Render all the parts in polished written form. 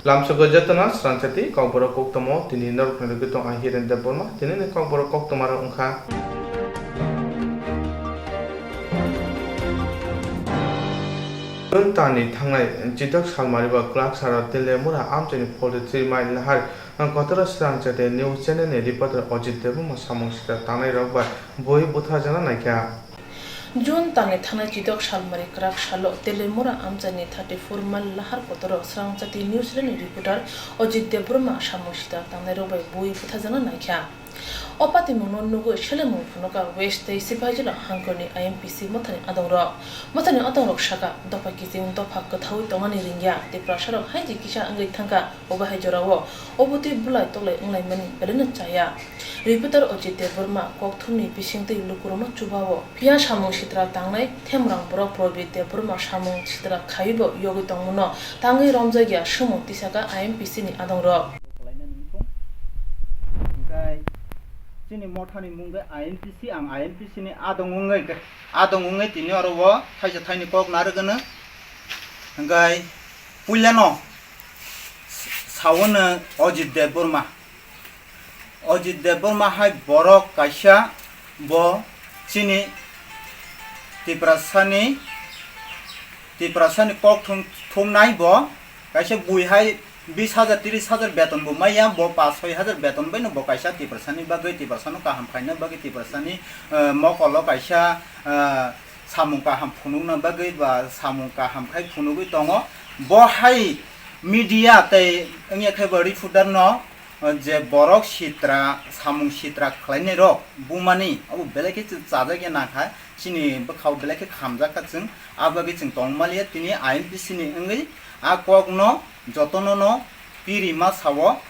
Lamsogo jatana Swrangchati Kokborok Koktwma tini norok gitong ahiren deborma tini ne Kokborok Koktwma ro ungkha tani thangnai jidak salmariba klak sara tele mura amchani folde 3 mile lahar kotara Swrangchati news channel ne reporter Ajit Deborma samung sita tanai rokba boi butha jana naikha June tane thana jidok salmari krak salo telemura amjani 34 mal lahar kotoro Swrangchati news channel reporter Ajit Deborma samushita tanai robai boi butha jana naikha opati monon nugo shelemu phunoka west dei sipajila hangkoni IMPC mothani adongrok shaka dopa kijeun dopa kothawi tongani ringya te prasharo haiji kisa angai thangka oba hajorawo obuti bulai tolai unglai mani belena chaya reporter Ajit Deborma Koktwmni bisingtei lukurono chubawo pia samung sitra tangnai themrang borok probit Deborma samung sitra khaibo yogi tongmuno tangai romjagya sumo tisaka IMPC ni adongrok Sini mothani mungge INPC ang INPC ni adongungai tini orowo thaisa thaini kok naragana ngai puilano sawona Ajit Deborma hai borok kaisa bo sini tiprasani kok thumnai bo kaisa bui hai 20,000 30,000 beton bo maya bo 5-6,000 beton bai no bo kaisa tiprasani bagai tiprasano kaham khaina bagai tiprasani mokolo kaisa samung kaham phununa bagai ba samung kaham khai phunugui tongo bo hai media tei angya khai ba reporter no je borok sitra samung sitra khlaine rok bumani abu beleke chaja ge na kha chini bkhau beleke khamja ka chung abagi chung tongmalia tini INPC ni angai a kokno jotono no piri masawo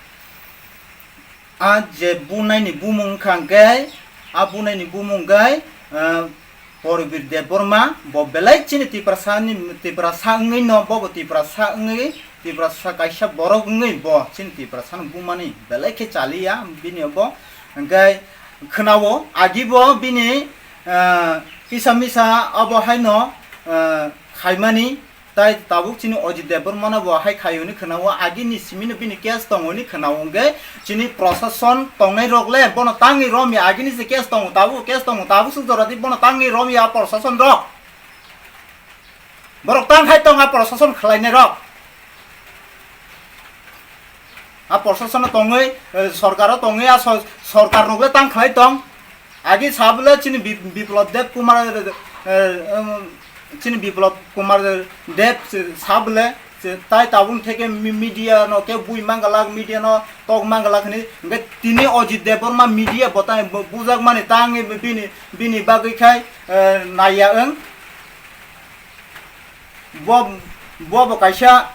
a je bunai ni bumung khangkai a bunai ni bumung gai Ajit Deborma bo belai chini tiprasa ngai no bo tiprasa kaisa borok ngai bo chini tiprasa bumani belai ke chalia bini bo gai khnawo agibo bini kisamisa abo haino khaimani tai tabuk chini Ajit Deborma na bo hai khayuni khnawo agini simini bini case tongoni khnawo ge chini proseson tongnai rogle bono tangi romi agini se case tongu tabu su jorati bono tangi romi a proseson rok borok tang hai tonga proseson khlaine rok a proseson tongai sarkar tongai a sarkar rogle tang khlai tong agi sabla chini biplab dev kumar chini biplab kumar dev sabla tai tabung theke media no ke bui mangalak media no tok mangalak ni nge tini Ajit Deborma media botai bujak mani tangi bini bagai khai naya eng bo kaisa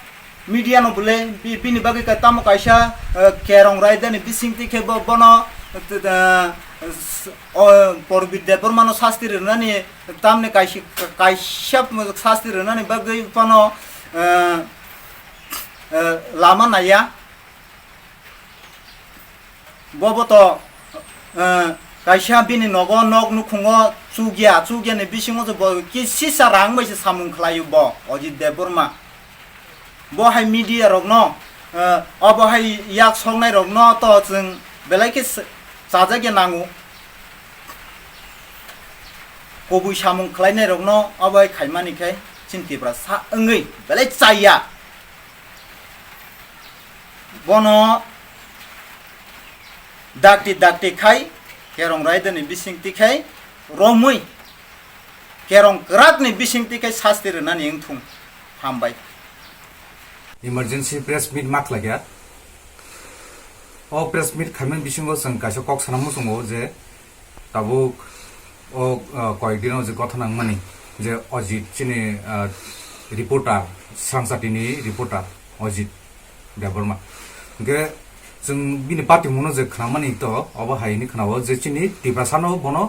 media no bule bini bagai ka tamo kaisa kerong raida ni bisingti ke bono Ajit Deborma no sasti rnani tamne kaisa sasti rnani bagai pano lama naya boboto kaisa bini nogo nog nukhungo chugya ni bisingo bo ki sisa rang bai samung khlayu bo Ajit Deborma bo hai media rok no abo hai yak songnai rok no to jeng belai ki chaja ge nangu kobui samung khlainai rok no abo hai khaimani khai chintibra sa angai belai chaya bono dakti khai kerong raida ni bisingti khai romui kerong krak ni bisingti khai sasti rnani engthung hambai emergency press meet mak lagya o press meet khamen bisingo sang kaisa kok sanamu sungo je tabuk o koikdino je kotha nangmani je Ajit chini reporter Swrangchati ni reporter Ajit Deborma ge जों बिनि party मनो जे खनामानि तो अब हायनि खनाव जे चिनि तिब्रासानो बनो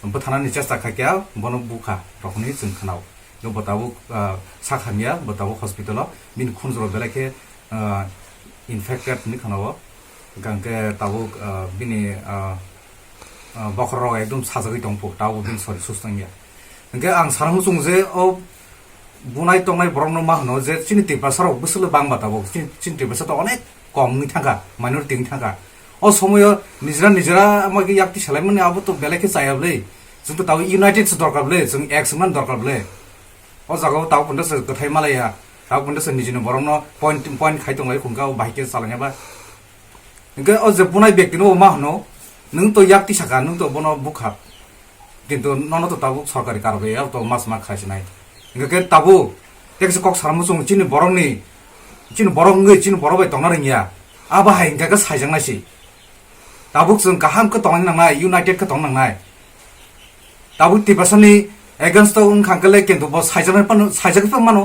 बथानानि चेष्टा खाकिया बनो बुखा रखनि जों खनाव यो बताबो साखामिया बताबो हस्पिटल बिनि खुनजरो बेलाके इनफेक्टेड नि खनाव गांके ताबो बिनि बखरो एकदम साजगै दंपो ताबो बिनि सरि सुस्तांगिया गे आं सारामु जों जे bunai tongnai borokno ma hono je chini tipasar ok busle bangba tabo chini tipasar to onek kom ni thanga minority ni thanga o somoyo nijra amagi yakti salaimani abo to beleke chayable जों तो ताव United से दरकार बले जों एक्समान दरकार बले ओ जागाव ताव पंडस गथाय मालाया ताव पंडस निजिनो बरनो पॉइंट खाइ दंलाय खुंगा बाइके सालाङाबा इनके ओ जे बुनाय व्यक्तिनो मा हनो नों तो याक्ति साका नों तो बनो बुखा किन्तु ननो तो ताव सरकारी कारबे या तो मास मा खाइसनाय इनके ताव टेक्स कक सारमु जों चिनि बरंगै चिनि बरबाय तंना रोंगिया आबा हाय इनके साइजांनायसि ताबुक जों गाहाम को तंनाय नांनाय यूनाइटेड को तंनांनाय ताबुक तिपासनि एगेंस्ट उनखांकले किन्तु ब साइजागै मानो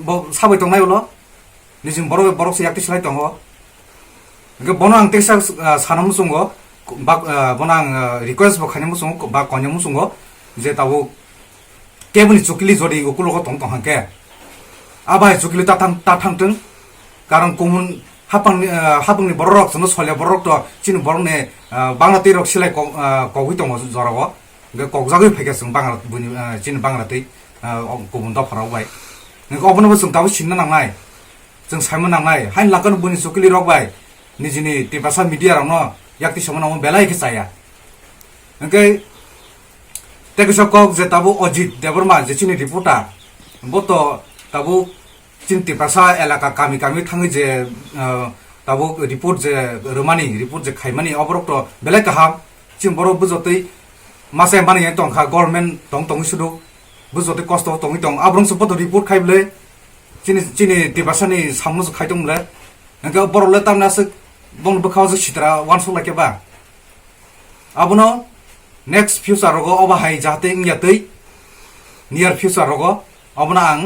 ब साबाय दंनाय उलो निजिं बरक से याक्ति सलाय दङ इनके बनो आं टेक्स सानमु जोंगो बा बनो आं रिक्वेस्ट ब खायमु जों बा कन्यमु जोंगो जे ताबुक केबुलि चुकिलि जदि उकुलगो तंहांके आबाय चुकिलि ताथांथों कारण कमुन हापंनि बरक जों सले बरक तो चिन बरने बांला तिरक सिलाय कगै दङ जराव कगजागै फैगासिनो बांला बुनि चिन बांलातै गुबुन दाफारावबाय नों अबनबो जों दाबो सिननो नांनाय जों सायमोन नांनाय हाइन लाकन बुनि चुकिलि रकबाय निजिनि तिपासा मिडिया रावनो याक्ति समनाव बेलायके जाया ओंके तेगस कक जे ताबो अजित देबरमा जे चिनि रिपोर्टा बतो ताबो चिन तिपासा एलाका कामी थाङै जे ताबो रिपोर्ट जे रोमानि रिपोर्ट जे खायमानि अबरक तो बेलाय काहाम चिन बर बुजतै मासे माने तंखा गभर्नमेन्ट तंग सुदु बुजतै कस्त तंगै दं आब्रं सपत रिपोर्ट खायबले चिनि तिपासानि सामु खायदोंले नोंखौ बरले तामनासो बन बखाव जे सित्रा वान सलाकेबा आबनो नेक्स्ट फ्यूचर रगो अबाहाय जाहाते इंयातै नियर फ्यूचर रगो अबना आं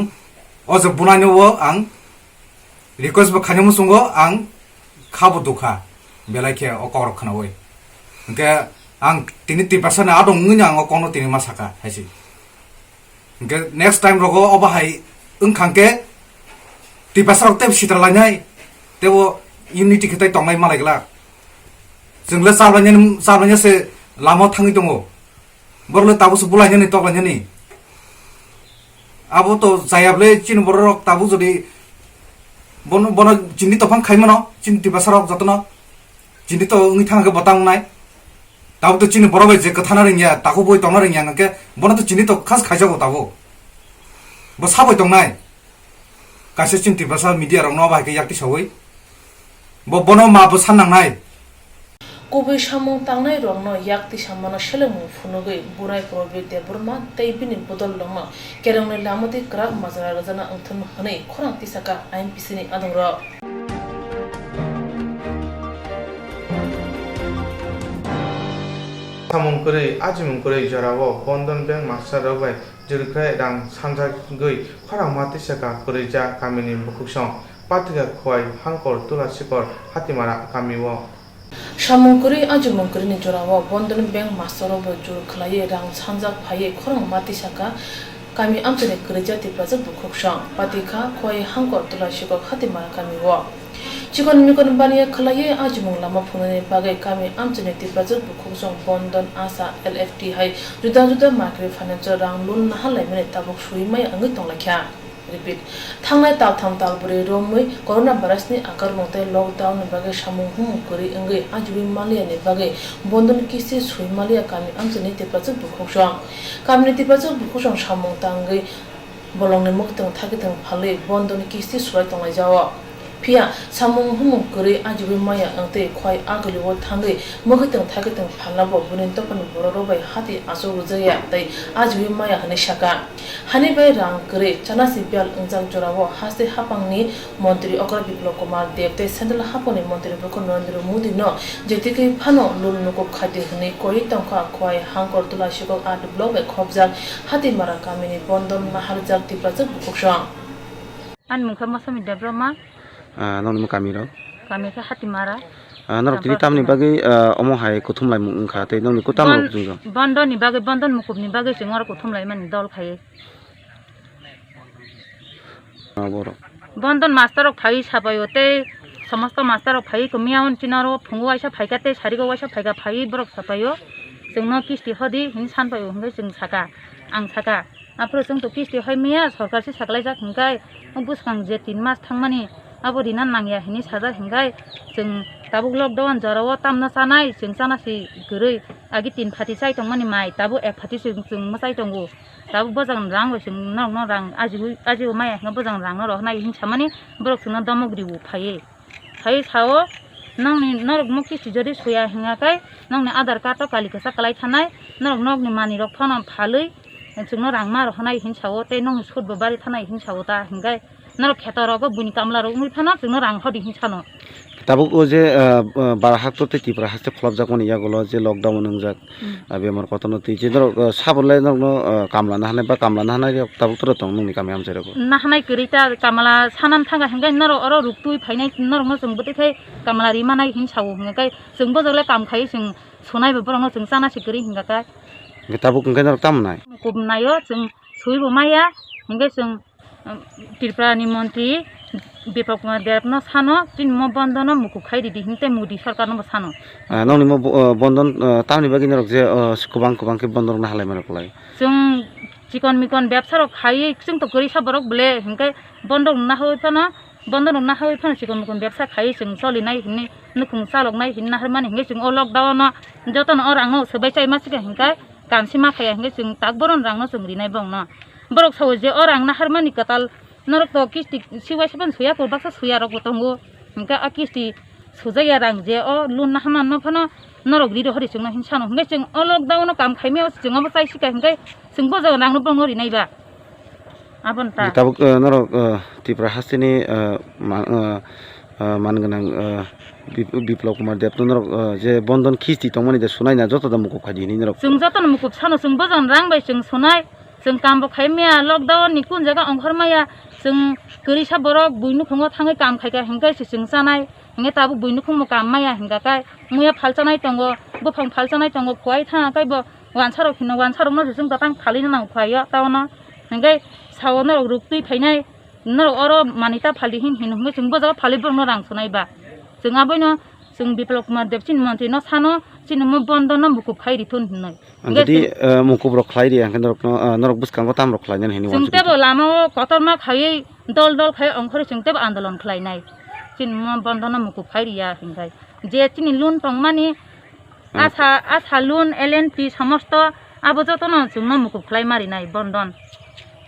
अज बुनायनोबो आं रिक्वेस्ट बो खायमु संगो आं खाबो दुखा बेलायके अकर खनावै ओंके आं तिनि तिपासाना आदं ngnya आं अकनो तिनि मासाका हायसि ओंके नेक्स्ट टाइम रगो अबाहाय ओंखांके तिपासारक तेब सित्रलायनाय तेबो यूनिटी खिथाय तंनाय मालायगला जोंले साबलायनासे लामा थाङै दङ बरले ताबुसो बुलायनानै तगलायनानै आबो तो जायाब्ले चिन बरक ताबु जदि बन चिनि तफां खायमनो चिन तिपासारक जतनो चिनि तो ओंइ थाङाके बतांनाय ताबो तो चिनि बरबाय जे कथाना रोंगिया ताखौ बय तंना रोंगिया नके बन तो चिनि तो खास खायजागो ताबो ब साबाय तंनाय कासे चिन तिपासा मिडिया रावनो बाहायके याक्ति सावै बनो माबो साननांनाय कबि सामु तांनाय रंनो याक्ति सामानो सेलेमु फुनुगै बुराय प्रबि देबरमा तैबिनि बदल लंनो केरंनि लामति क्राक माजरा रजना अंथन हनै खरां तिसाका आइएमपिसिनि आदंर सामुंकरै आजिमुंकरै जरावो बंधन बैंक मास्टार रबाय जिरखाय रां सानजागै खरां मातिसाका करै जा गामिनि बुकुसं पातिगा खय हांकर तुलासिकर हातिमारा गामिवो सामुंकरै आजुमुंकरैनि जरावो बंधन बैंक मास्टारबो जुर खलायै रां सानजाग फायै खरां मातिसाका गामि आमचनि करेजा तिप्राजक बुकुसं पातिखा खय हांकर तुलासिकर हातिमारा गामिवो चिकन मिकन बानिया खलायै आजुमुं लामा फुंनायनि बागै गामि आमचनि तिप्राजक बुकुसं बंधन आसा एलएफटी हाय जुदा मार्केट फाइनेन्सर रां लोन नाहालायमनि ताबुक सुइमाय आङै तंलाख्या रिपीट थांनाय तावथाम तालबुरै रोमै कोरोना भाइरासनि आकार मंथाय लकडाउन बागै सामुं हुमुकरै अंगै आजुबि मालियानि बागै बंधन किस्ति सुइमालिया गामि आमचनि तिप्राजक बुकुसं गामिनि तिप्राजक बुकुसं सामुं तांगै बलंनि मुक्तं थागिथं फालै बंधन किस्ति सुराय तंलाय जाओ फिया सामुं हुमुकरै आजुबि माया अंते खय आगलिव थांगै मुगतं थागिथं फालाबो बुनिन तपन बररबाय हाति आसो रुजया तै आजुबि माया हनै साका हानि बाय रां करे चानासि बियाल अंजां जरावो हासे हापांनि मन्त्री अग्र बिप्लव कुमार देव तै सेंट्रल हापनि मन्त्री बको नरेंद्र मोदी न जेतिकै फानो लुल नुको खाति हनै कोइ तंखा खय हांकर तुलासिको आट ब्लक बे खबजाक हाति मारा कामिनि बंधन नाहारजाक तिप्राजक बुकुसं आन मुखा मसमी देब्रमा नौनि कामिरो कामिखा हातिमारा नरक तिनि तामनि बागै अमहाय कुथुमलाय मुंखा तै नौनि कुताम जुंजो बन्दनि बागै बन्दन मुकुबनि बागै जों आरो कुथुमलाय माने दल खायो बर बन्दन मास्टर फाइ साबायोते समस्त मास्टर फाइ कमियावन चिनारो फुंगु आइसा फाइकाते सारिगो आइसा फाइका फाइ बरक साबायो जोंनो किस्ति हदि हिन सानबायो हंगै जों साका आं साका afro जों तो किस्ति हाय मैया सरकार से सागलाय जा हिंगाय बुसखां जे 3 मास थांमानि आबो रिना नांगिया हिनि साजा हिंगाय जों दाबो लकडाउन जराव तामना सानाय जों सानासि गरै आगि 3 फाति साइ दंमानि माइ दाबो 1 फाति जों मसाइ दंगो दाबो बजां रां जों न रां आजि माइ हिंगा बजां रां न रहनाय हिंसामानि ब्रक जों दमग्रिबो फाये फाय सावो नंनि नरक मुखि सिजरि सोया हिंगाखाय नंनि आधार कार्ड कालिकसा कलाय थानाय नरक नगनि मानि रक फना फालै जोंनो रां मा रहनाय हिंसावो ते नंनि सुदबो बारि थानाय हिंसावो ता हिंगाय नरक खेतरगो बुनि कामलारो उनि थाना जोंनो रां हदि हिंसानो তাবুক ও যে বারাহাততে ত্রিপুরা হাতে খলব যাকনি ইয়াগুলো যে লকডাউন নংজাক বেমার কতনতি যে ধর সাবলে নগনো কামলানা হানায় বা কামলানা হানায় তাবুক তোরা দं नोंनि गामियाव जेरावबो ना हानाय गरिता कामला सानान थांगा हिंगाय नरो अरो रुक्तुय फायनाय नरो जों बतेखाय कामला रिमानाय हिंसावो हिंगाय जोंबो जगले काम खाय जों सोनायबो बरनो जों सानासि गरि हिंगाखाय ताबुक ओंखाय नरक तामनाय कुबनायो जों सुइबो माया हिंगाय जों त्रिपुरानि मन्त्रि बिप्लब कुमार देबनो सानो जिन म बन्दन मुकु खाय दिदि हिंते मोदी सरकारनो सानो नोंनि म बन्दन तामनि बागि नरक जे गोबां के बन्दन ना हालाय मारकलाय जों चिकन मिकन व्यवसाय खाय जों तो गरि साबरक बले हिंगाय बन्दन ना होय फानो चिकन मिकन व्यवसाय खाय जों सलिनाय हिनि नुखुं सालकनाय हिन्ना हरमानि हिंगाय जों लकडाउन जतन अरांनो सबाय चाय मासिका हिंगाय कानसि माखाया हिंगाय जों ताकबरन रांनो जों रिनाय बंना बरक साव जे अरां ना हरमानि कताल नरक तो किस्ति सिवाय सबन सुया को बाक्सा सुया रक तंगो हिंगा आ किस्ति सुजाया रां जे अ लुन ना हामान न फना नरक रिरो हरि जों हिंसानो हिंगाय जों लकडाउन काम खायमेयाव जोंबो चाय सिका हिंगाय जोंबो जों रांनो बंनो रिनायबा आबनता ताबुक नरक त्रिपुरा हास्तेनि मानगोनां बिप्लब कुमार देब नरक जे बन्दन खिस्ति तंमानि जे सुनायना जत द मुकुब खादिनि नरक जों जतन मुकुब सानो जोंबो जों रां बाय जों सुनाय जों कामबो खायमेया लकडाउन नि कुन जागा अंखरमाया जों गरिसा बरक बुइनु खंगो थाङै काम खायगा हिंगाय जों जानाय हिंगा ताबु बुइनु खंगो काम माया हिंगाखाय मुया फालसानाय दंगो बोफां फालसानाय दंगो खुवाय थाङाखायबो वानसारो खिनो वानसारो जों दातां फालिनो नां खुवायो तावना हिंगाय सावनो रुक्तुय फायनाय न अरो मानिता फालि हिन हिंगा जोंबो जागा फालिबो रां सुनायबा जों आबैनो जों बिप्लब कुमार देब चिन मन्त्रि न सानो चिन म बन्दन मुकुब खाय रिथुन हिननाय যদি मुकुब्रक खायरि आंखै नरक बुसखांगो तामरक खायनाय हिनि जों तेबो लामा कतरमा खायै दल खाय अंखर जों तेबो आन्दोलन खालायनाय चिन म बन्दन मुकुब खायरिया हिंगाय जे चिनि लुन तंमानि आसा लुन एलएनपि समस्त आबो जतन जों मुकुब खालाय मारिनाय बन्दन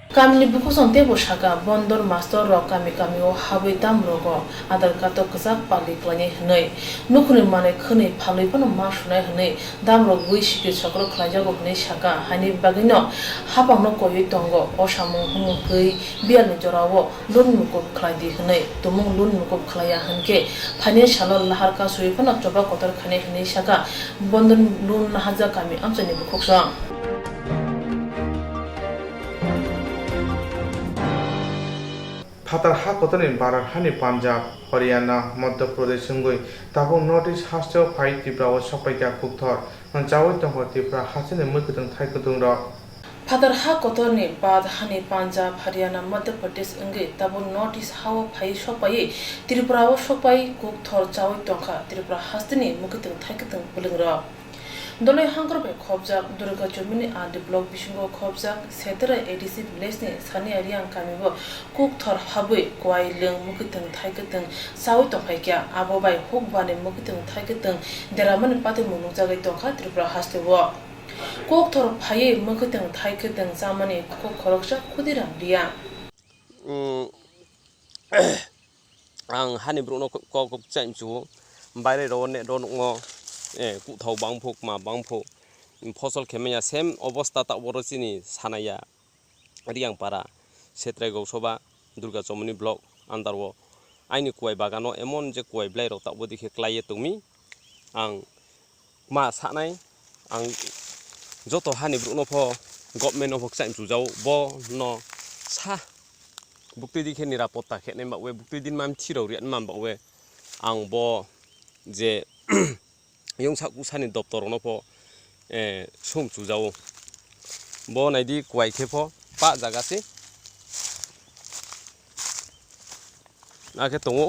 Kamini bukusong tebo shaka bondor master ro kami o habi tam rogo adar kato kazak pali klanye hnei nukuni mane khuni phali pano ma shunai hnei dam ro gui shiki chakro khlaja go hnei shaka hani bagino habang no koyi tongo osamung humu gui bial ni jorawo lun mukup khladi hnei tumung lun mukup khlaya hanke phane shalol lahar ka sui pano choba kotor khane hnei shaka bondon lun haja kami amchani bukuksang फातार हा कतनि बारार हानि पान्जाब हरियाणा मध्य प्रदेश संगई ताबो north east hostel फाइ त्रिपुरा व सपाइका कुकथर चावै तंग त्रिपुरा हासिने मुखतंग थाइकतंग र फातार हा कतनि बाद हानि पान्जाब हरियाणा मध्य प्रदेश अंगे ताबो नॉर्थ ईस्ट हाव फाइ सपाइ त्रिपुरा व सपाइ कुकथर चावै तंखा त्रिपुरा हासिने मुखतंग थाइकतंग बुलंग र दले हांगरबे खबजाक दुर्गा चौमिनी आदि ब्लॉक बिशुंगो खबजाक सेतरा एडीसी विलेज ने सानि आरियां कामिबो कुकथर हाबै क्वाइ लों मुखतंग थाइकतंग सावै तंफाइक्या आबोबाय हुकबाने मुखतंग थाइकतंग देरामन पाते मुनु जागै तंखा त्रिपुरा हास्तेबो कुकथर फायै मुखतंग थाइकतंग जामानि खरकसा खुदिरां रिया आं हानि ब्रनो कक चाइमचु बायरे रने रनङो कुथाव बांफुक मा बांफु फसल खेमया सेम अवस्था ता बरसिनी सानाया रियां पारा सेट्राइगौ सभा दुर्गा चौमुनि ब्लक आन्दारव आइनि कुवाइ बागानो एमन जे कुवाइ ब्लाइ रक ताबो दिखे क्लाये तुमि आं मा सानाय आं जतो हानि ब्रुनो फ गभर्नमेन्ट अफ चाइम जुजाव ब न सा बुक्ति दिखे निरापत्ता खेने बावे बुक्ति दिन माम थिरौ रियान माम बावे आं ब जे यंसा कुसानि दप्तरनो फ सम जुजाव ब नाइदि कुवाइ खेफ पा जागासे आके तंगो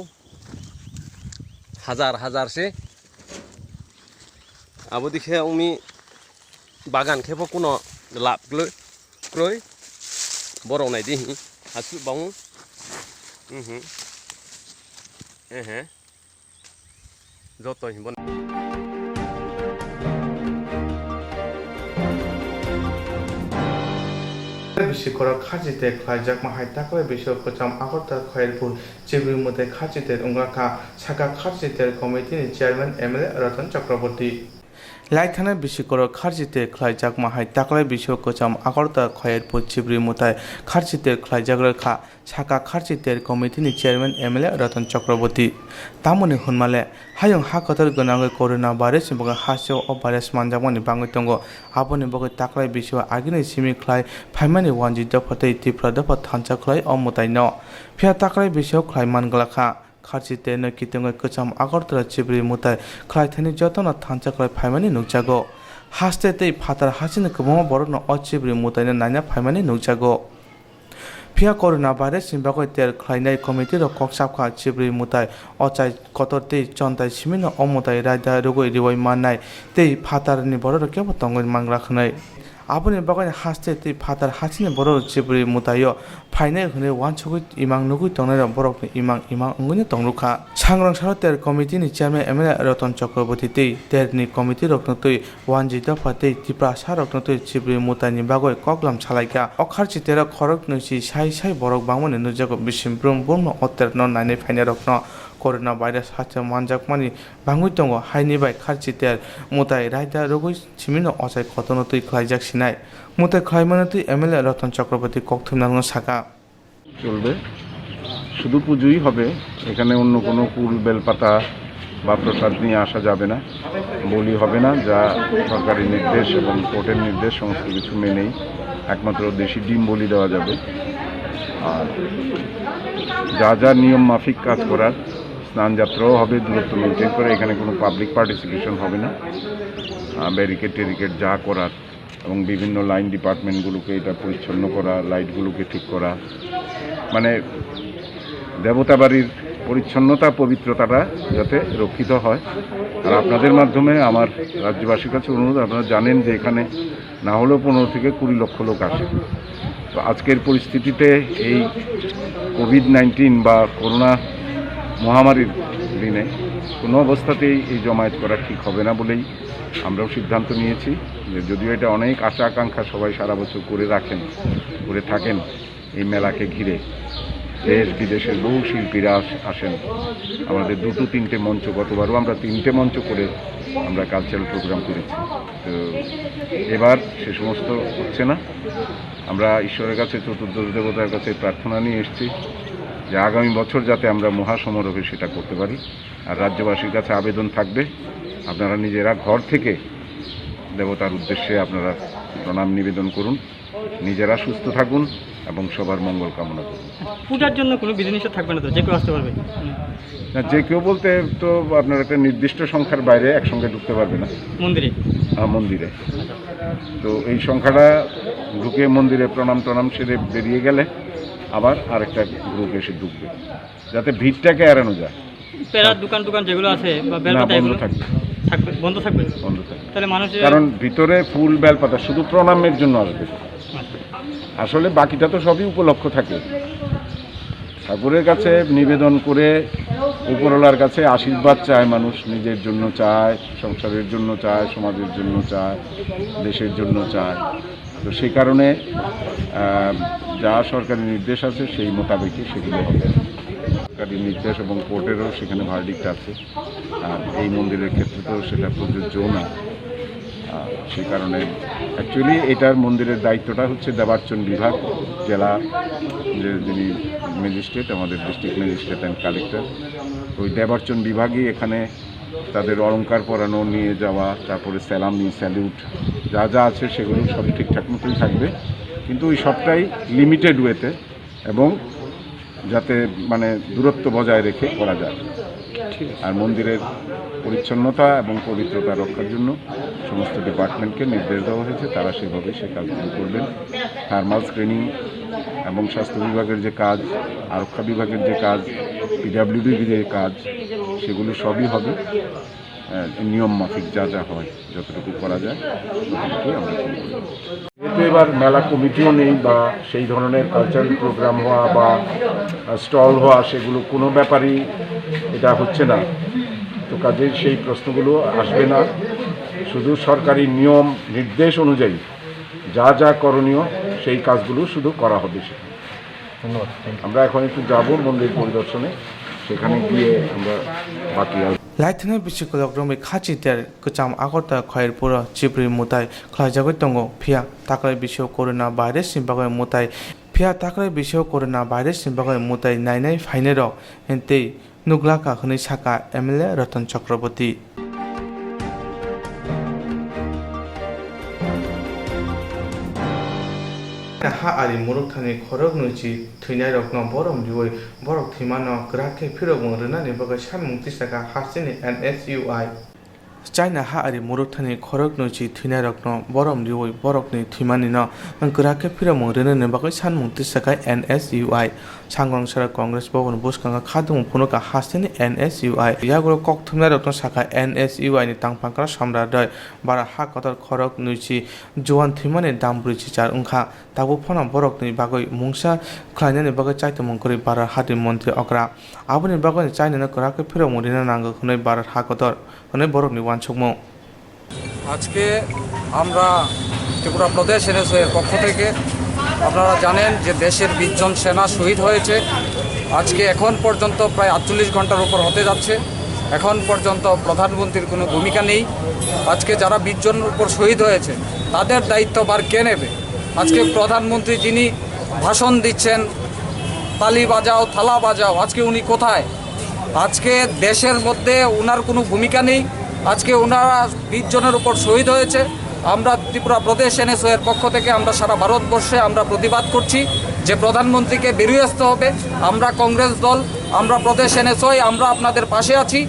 हजार से आबो दिखे उमी बागान खेफ कुनो लाभ ग्लै क्रय borok nai di hasu bang joto hibon Bisikoro khajite khlaijak ma hai takle bisok kocham agorta khairpur chibri mute khajite ungaka saka khajite committee ni chairman MLA Ratan Chakraborty লাইথানা বিশিকর খারজিতে খ্লাইজাক মাহাই তাকলাই বিশো কোচাম আগরতা খয়ের পশ্চিব্রি মুতায় খারজিতে খ্লাইজাক রেখা সাকা খারজিতের কমিটিনি চেয়ারম্যান MLA রতন চক্রবর্তী তামনি হুনমালে হায়ং হাকতর গনাঙ্গৈ করোনা ভাইরাস বগে হাসিও ও ভাইরাস মানজামনি বাঙ্গৈ তঙ্গ আবনি বগে তাকলাই বিশো আগিনি সিমি খ্লাই ফাইমানি ওয়ানজি দফাতে ত্রিপুরা দফা থানচা খ্লাই অমতাই ন ফিয়া তাকলাই বিশো খ্লাই মানগলাখা খারজিতে নকিতঙ্গৈ কোচাম আগরতলা চিবরি মুতায় খ্লাইথানি যতন থানচা খ্লাই ফাইমানি নুকজাগো হাসতে তেই ফাতার হাসিনি কবম বরন অ চিবরি মুতাইনে নাইনা ফাইমানি নুকজাগো ফিয়া করোনা ভাইরাস সিমবাগৈ তেল খ্লাইনাই কমিটির ককসাবখা চিবরি মুতায় অচাই কতর তেই চন্তাই সিমিন অমতাই রায়দা রুগৈ রিওই মাননাই তেই ফাতারনি বড় কেবো তঙ্গৈ মাংলাখনাই আবনি বাগানে হাসতে তেই ফাতার হাসিনি বড় চিবরি মুতাইও ফাইনাই হনে ওয়ানছগৈ ইমাং নুগুই তংনাই বরকনি ইমাং অঙ্গনি তংরুখা सांग्रांसार तेर कमिटिनि चेयरमैन MLA रतन चक्रवर्ती तेई तेरनि कमिटि रत्नतै वानजि दफा तेई त्रिपुरा सा रत्नतै चिबरि मुतानि बागै कगलाम सालाइका अखारचि तेरा खरक नसि साइ साइ बरक बांमनि नुजागो बिसिमब्रुम बुर्म अतेर न नाइने फाइने रत्न করোনা ভাইরাস হাতে মানজাকমানি বাঙ্গুই দङ হাইনি বাই খারচি তের মুতাই রায়দা রুগুই Cimino অচাই খতনতৈ খ্লাইজাক Sinai মুতাই খ্লাইমানতৈ MLA Ratan Chakraborty কক্তমা শাখা চলবে শুধু পুজোই হবে এখানে অন্য কোনো ফুল বেলপাতা বা প্রসাদ নিয়ে আসা যাবে না বলি হবে না যা সরকারি নির্দেশ এবং কোর্টের নির্দেশ সমস্ত কিছু মেনেই একমাত্র দেশি ডিম বলি দেওয়া যাবে আর যা যা নিয়ম মাফিক কাজ করার স্নান যাত্রাও হবে দূরত্ব মেনটেন করে এখানে কোনো পাবলিক পার্টিসিপেশন হবে না ব্যারিকেড টেরিকেড যা করার এবং বিভিন্ন লাইন ডিপার্টমেন্টগুলোকে এটা পরিচ্ছন্ন করা লাইটগুলোকে ঠিক করা মানে দেবতা বাড়ির পরিচ্ছন্নতা পবিত্রতাটা যাতে রক্ষিত হয় আর আপনাদের মাধ্যমে আমার রাজ্যবাসীর কাছে অনুরোধ আপনারা জানেন যে এখানে না হলেও 15 থেকে 20 লক্ষ লোক আসে তো আজকের পরিস্থিতিতে এই কোভিড-19 বা করোনা মহামারীর দিনে কোনো অবস্থাতেই এই জমায়েত করা ঠিক হবে না বলেই আমরাও সিদ্ধান্ত নিয়েছি যে যদিও এটা অনেক আশা আকাঙ্ক্ষা সবাই সারা বছর করে থাকেন এই মেলাকে ঘিরে দেশ বিদেশের বহু শিল্পীরা আসেন আমাদের 2-3টে মঞ্চ গতবারও আমরা 3টে মঞ্চ করে আমরা কালচারাল প্রোগ্রাম করেছি তো এবার সে সমস্ত হচ্ছে না আমরা ঈশ্বরের কাছে চতুর্দশ দেবতার কাছে প্রার্থনা নিয়ে এসেছি যে আগামী বছর যাতে আমরা মহাসমারোহে সেটা করতে পারি আর রাজ্যবাসীর কাছে আবেদন থাকবে আপনারা নিজেরা ঘর থেকে দেবতার উদ্দেশ্যে আপনারা প্রণাম নিবেদন করুন নিজেরা সুস্থ থাকুন এবং সবার মঙ্গল কামনা করুন পূজার জন্য কোনো বিধিনিষেধ থাকবে না তো যে কেউ আসতে পারবে না যে কেউ বলতে তো আপনার একটা নির্দিষ্ট সংখ্যার বাইরে একসঙ্গে ঢুকতে পারবে না মন্দিরে তো এই সংখ্যাটা ঢুকে মন্দিরে প্রণাম সেরে বেরিয়ে গেলে আবার আরেকটা গ্রুপ এসে ঢুকবে যাতে ভিড়টাকে এড়ানো যায় পেরার দোকান যেগুলো আছে বা বেলপাতা এগুলো বন্ধ থাকবে তাহলে মানুষ কারণ ভিতরে ফুল বেলপাতা শুধু প্রণামের জন্য আসবে আসলে বাকিটা তো সবই উপলক্ষ থাকে ঠাকুরের কাছে নিবেদন করে উপরওয়ালার কাছে আশীর্বাদ চায় মানুষ নিজের জন্য চায় সংসারের জন্য চায় সমাজের জন্য চায় দেশের জন্য চায় তো সেই কারণে যা সরকারি নির্দেশ আছে সেই মোতাবেকই সেগুলো হবে সরকারি নির্দেশ এবং কোর্টেরও সেখানে ভার্ডিক্ট আছে আর এই মন্দিরের ক্ষেত্রে তো সেটা প্রযোজ্য না সেই কারণে অ্যাকচুয়ালি এটার মন্দিরের দায়িত্বটা হচ্ছে দেবার্চন বিভাগ জেলা যিনি ম্যাজিস্ট্রেট আমাদের ডিস্ট্রিক্ট ম্যাজিস্ট্রেট অ্যান্ড কালেক্টর ওই দেবার্চন বিভাগই এখানে তাদের অলঙ্কার পরানো নিয়ে যাওয়া তারপরে স্যালামি স্যালিউট যা যা আছে সেগুলো সব ঠিকঠাক মতোই থাকবে কিন্তু ওই সবটাই লিমিটেড ওয়েতে এবং যাতে মানে দূরত্ব বজায় রেখে করা যায় আর মন্দিরের পরিচ্ছন্নতা এবং পবিত্রতা রক্ষার জন্য সমস্ত ডিপার্টমেন্টকে নির্দেশ দেওয়া হয়েছে তারা সেভাবে সে কাজগুলো করবেন থার্মাল স্ক্রিনিং এবং স্বাস্থ্য বিভাগের যে কাজ আরক্ষা বিভাগের যে কাজ PWD যে কাজ সেগুলো সবই হবে নিয়ম মাফিক যা যা হয় যতটুকু করা যায় ততটুকুই আমরা করব। যেহেতু এবার মেলা কমিটিও নেই বা সেই ধরনের কালচারাল প্রোগ্রাম হওয়া বা স্টল হওয়া সেগুলো কোনো ব্যাপারই এটা হচ্ছে না, তো কাজেই সেই প্রশ্নগুলো আসবে না। শুধু সরকারি নিয়ম নির্দেশ অনুযায়ী যা যা করণীয় সেই কাজগুলো শুধু করা হবে সেখানে। ধন্যবাদ। আমরা এখন একটু যাব মন্দির পরিদর্শনে, সেখানে গিয়ে আমরা বাকি লাইথনে বিশ্বকলক রমে খাচিতের কচাম আগরতা খয়ের পুরো চিপরি মুতাই খলাজাগৈ দঙ্গ ফিয়া তাকলাই বিশ্ব করোনা ভাইরাস সিমবাগৈ মুতাই ফিয়া তাকলাই বিশ্ব করোনা ভাইরাস সিমবাগৈ মুতাই নাইনাই ফাইনে রক হেন্তেই নুগলাকা হनै সাকা এমএলএ রতন চক্রবর্তী। हा आरि मुरुक थानि खरक नुचि थैनाय रकन बरम दिवै बरक थैमानो ग्राके फिरक मंग्रोनानै बगै सानमुं तिसाका हासिनि NSUI China ha ari muruk thani khorok nuchi thina rokno borom rioi borokni thimani no grake phira mongrene ne bakai sanmung tisakai NSUI sangrong sara congress bobon buskanga khadung phunoka hasini NSUI yagro Koktwma rokno saka NSUI ni tangpangkra samradai bara ha kotor khorok nuchi joan thimani dambrichi char ungkha tabu phona borokni bagai mungsa khlainani bagai chaitamung kori bara hati mantri okra aboni bagai China na grake phira mongrene nango khunai bara ha kotor মানে বরকনি ওয়ানছকমো। আজকে আমরা ত্রিপুরা প্রদেশ এনএসওয়ের পক্ষ থেকে আপনারা জানেন যে দেশের 20 জন সেনা শহীদ হয়েছে। আজকে এখন পর্যন্ত প্রায় 48 ঘন্টার উপর হতে যাচ্ছে, এখন পর্যন্ত প্রধানমন্ত্রীর কোনো ভূমিকা নেই। আজকে যারা 20 জনের উপর শহীদ হয়েছে তাদের দায়িত্বভার কে নেবে? আজকে প্রধানমন্ত্রী যিনি ভাষণ দিচ্ছেন তালি বাজাও থালা বাজাও, আজকে উনি কোথায়? আজকে দেশের মধ্যে ওনার কোনো ভূমিকা নেই। আজকে ওনারা 20 জনের উপর শহীদ হয়েছে। আমরা ত্রিপুরা প্রদেশ এনএসওয়ের পক্ষ থেকে আমরা সারা ভারতবর্ষে আমরা প্রতিবাদ করছি যে প্রধানমন্ত্রীকে বেরিয়ে আসতে হবে। আমরা কংগ্রেস দল, আমরা প্রদেশ এনএসওয়ে, আমরা আপনাদের পাশে আছি।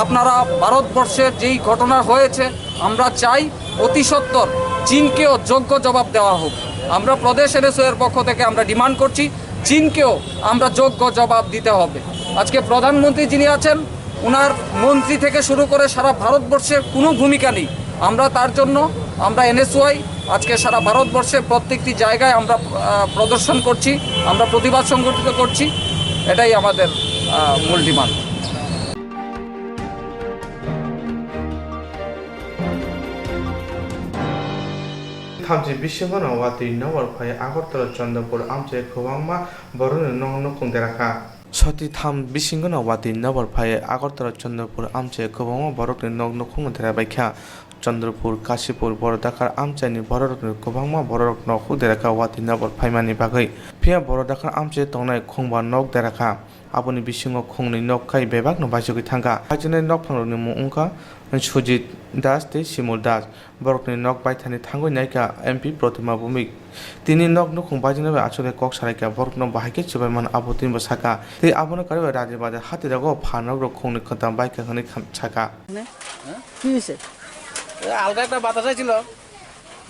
আপনারা ভারতবর্ষের যেই ঘটনা হয়েছে আমরা চাই অতি সত্বর চীনকেও যোগ্য জবাব দেওয়া হোক। আমরা প্রদেশ এনএসওয়ের পক্ষ থেকে আমরা ডিমান্ড করছি চীনকেও আমরা যোগ্য জবাব দিতে হবে। আজকে প্রধানমন্ত্রী যিনি আছেন ওনার মন্ত্রী থেকে শুরু করে সারা ভারতবর্ষের কোনো ভূমিকা নেই। আমরা তার জন্য আমরা এনএসওয়াই আজকে সারা ভারতবর্ষে প্রত্যেকটি জায়গায় আমরা প্রদর্শন করছি, আমরা প্রতিবাদ সংগঠিত করছি, এটাই আমাদের মূল ডিমান্ড। थामजि बिश्वगन वाति नवर फाय আগরতলা চন্দ্রপুর আমচে খোবাংমা বরন নং নকুং দেরাখা সতি থাম বিশিংগন वाति नवर फाय আগরতলা চন্দ্রপুর আমচে খোবাংমা বরকনি নং নকুং দেরাবাইখা চন্দ্রপুর কাশীপুর বড়দাখার আমচাইনি বড়রকনি খোবাংমা বড়রক নকু দেরাখা वाति नवर फायमानि बागै फिया बड़दाखार आमचे तंनाय खोंबा नक देराखा आबनि बिसिङाव खोंनि नक खाय बेबाग न बाजोगै थांगा हाजोनाय नक फांरनि मुंखा सुजित दास ते सिमुल दास बरकनि नक बायथानि थांगै नायका MP प्रतिमा भूमिक तिनि नक नखुं बाजिनबे आचले कक सारायका बरकनो बाहायके चबायमान आबोतिनबो साका ते आबनो कारिबा राजे बाजा हातिरागो फानक रो खोंनि खता बायका हनै साका কি হইছে হালকা একটা বাতাস ছিল,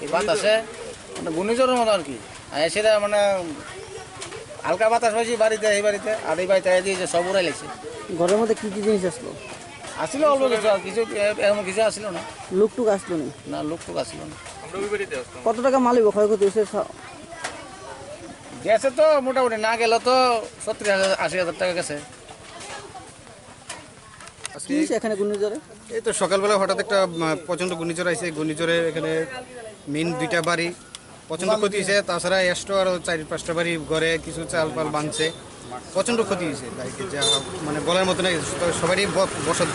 এই বাতাসে মানে ঘূর্ণিঝড়ের মতো আর কি সেটা মানে হালকা বাতাস পাইছি বাড়িতে, এই বাড়িতে আর এই বাড়িতে দিয়েছে সব উড়াই লাগছে। ঘরের মধ্যে কি কি জিনিস আসলো? আসছিল অল্প কিছু, আর কিছু এমন কিছু আসছিল না। লুকটুক আসলো না, লুকটুক আসলো না। কত টাকা মালিক ক্ষয়ক্ষতি হয়েছে? গেছে তো মোটামুটি, না গেল তো 70,000-80,000 টাকা গেছে। এখানে ঘূর্ণিঝড়ে এই তো সকালবেলা হঠাৎ একটা প্রচণ্ড ঘূর্ণিঝড় আসছে। ঘূর্ণিঝড়ে এখানে মেন 2টা বাড়ি প্রচণ্ড ক্ষতি হয়েছে, তাছাড়া এক্সট্রা আরও 4-5টা বাড়ি ঘরে কিছু চাল পাল ভাঙছে, প্রচণ্ড ক্ষতি হয়েছে। যা মানে বলার মতো নাই, সবারই বসত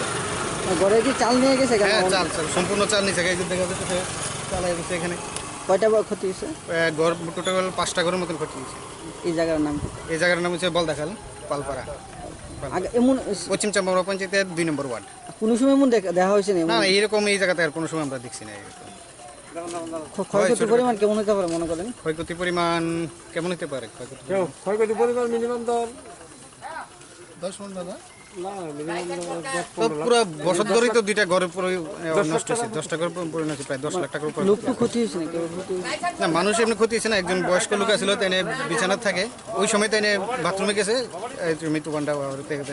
ঘরে কি চাল নিয়ে গেছে? হ্যাঁ, চাল সম্পূর্ণ চাল নিয়ে যায়, দেখা যাচ্ছে চাল গেছে। এখানে কয়টা ক্ষতি হয়েছে? ঘর টোটাল 5টা ঘরের মতন ক্ষতি হয়েছে। এই জায়গার নাম? এই জায়গার নাম হচ্ছে বলদাখাল পালপাড়া, পশ্চিম চাম্পাবড় পঞ্চায়েতের 2 নম্বর ওয়ার্ড। কোনো সময় এমন দেখা হয়েছে না? এইরকম এই জায়গাতে আর কোনো সময় আমরা দেখছি না। ক্ষয়ক্ষতির পরিমাণ কেমন হতে পারে মনে করেন? ক্ষয়ক্ষতির পরিমাণ কেমন হতে পারে? ক্ষয়ক্ষতির পরিমাণ মিনিমাম 10 মন দাদা তো পুরো বসত ঘরই তো 2টা ঘরের পুরো নষ্ট হয়েছে, 10টা ঘর পুরো নষ্ট, প্রায় 10 লাখ টাকার উপর লোক ক্ষতি হয়েছে না, মানুষ এমনি ক্ষতি হয়েছে না। একজন বয়স্ক লোক ছিল, তাই বিছানা থাকে, ওই সময় তাই বাথরুমে গেছে, মৃত্যুকাণ্ডটা বাচ্চা গেছে।